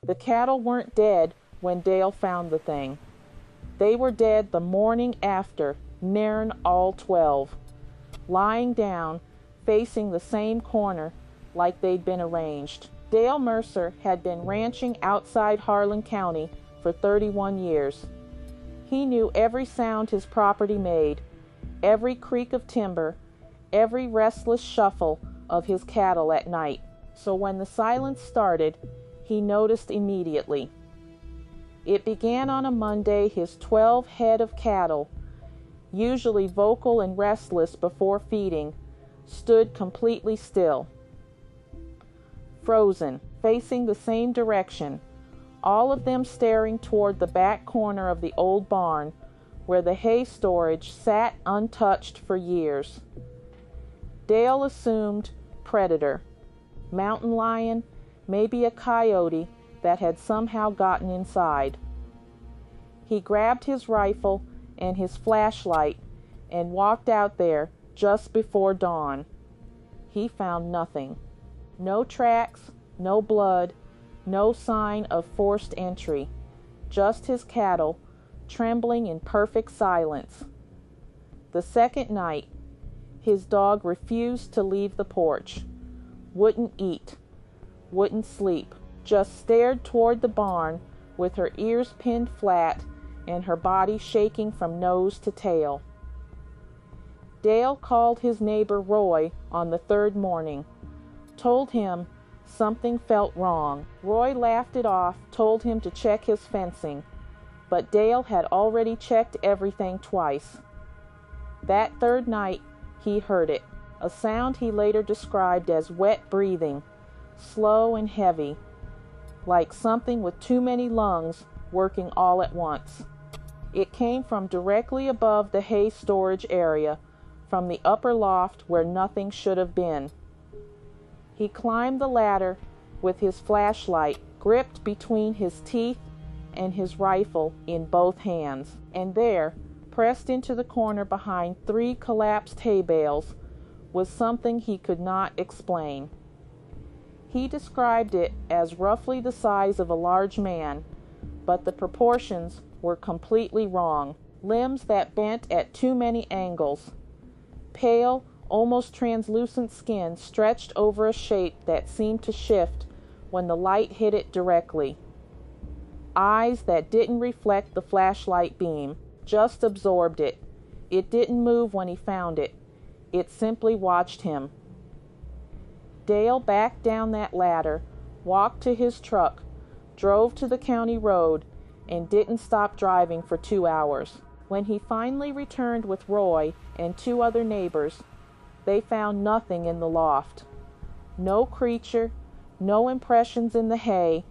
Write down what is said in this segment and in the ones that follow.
The cattle weren't dead when Dale found the thing. They were dead the morning after, nairn all 12, lying down, facing the same corner like they'd been arranged. Dale Mercer had been ranching outside Harland County for 31 years. He knew every sound his property made, every creak of timber, every restless shuffle of his cattle at night. So when the silence started, he noticed immediately. It began on a Monday. His 12 head of cattle, usually vocal and restless before feeding, stood completely still. Frozen, facing the same direction, all of them staring toward the back corner of the old barn where the hay storage sat untouched for years. Dale assumed predator, mountain lion, maybe a coyote that had somehow gotten inside. He grabbed his rifle and his flashlight and walked out there just before dawn. He found nothing. No tracks, no blood, no sign of forced entry. Just his cattle, trembling in perfect silence. The second night, his dog refused to leave the porch, wouldn't eat, wouldn't sleep, just stared toward the barn with her ears pinned flat and her body shaking from nose to tail. Dale called his neighbor Roy on the third morning, told him something felt wrong. Roy laughed it off, told him to check his fencing, but Dale had already checked everything twice. That third night, he heard it, a sound he later described as wet breathing, slow and heavy, like something with too many lungs working all at once. It came from directly above the hay storage area, from the upper loft where nothing should have been. He climbed the ladder with his flashlight gripped between his teeth and his rifle in both hands, and there, pressed into the corner behind 3 collapsed hay bales, was something he could not explain. He described it as roughly the size of a large man, but the proportions were completely wrong. Limbs that bent at too many angles. Pale, almost translucent skin stretched over a shape that seemed to shift when the light hit it directly. Eyes that didn't reflect the flashlight beam, just absorbed it. It didn't move when he found it. It simply watched him. Dale backed down that ladder, walked to his truck, drove to the county road, and didn't stop driving for 2 hours. When he finally returned with Roy and 2 other neighbors, they found nothing in the loft. No creature, no impressions in the hay,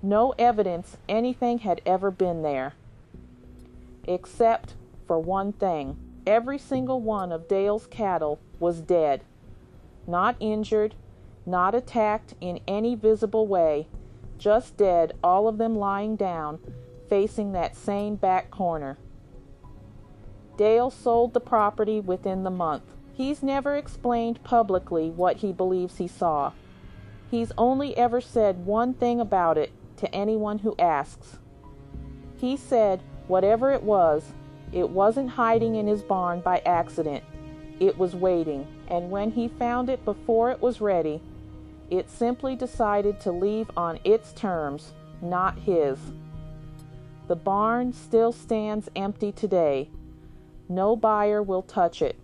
no evidence anything had ever been there. Except for one thing. Every single one of Dale's cattle was dead. Not injured, not attacked in any visible way, just dead, all of them lying down, facing that same back corner. Dale sold the property within the month. He's never explained publicly what he believes he saw. He's only ever said one thing about it to anyone who asks. He said whatever it wasn't hiding in his barn by accident. It was waiting, and when he found it before it was ready, it simply decided to leave on its terms, not his. The barn still stands empty today. No buyer will touch it.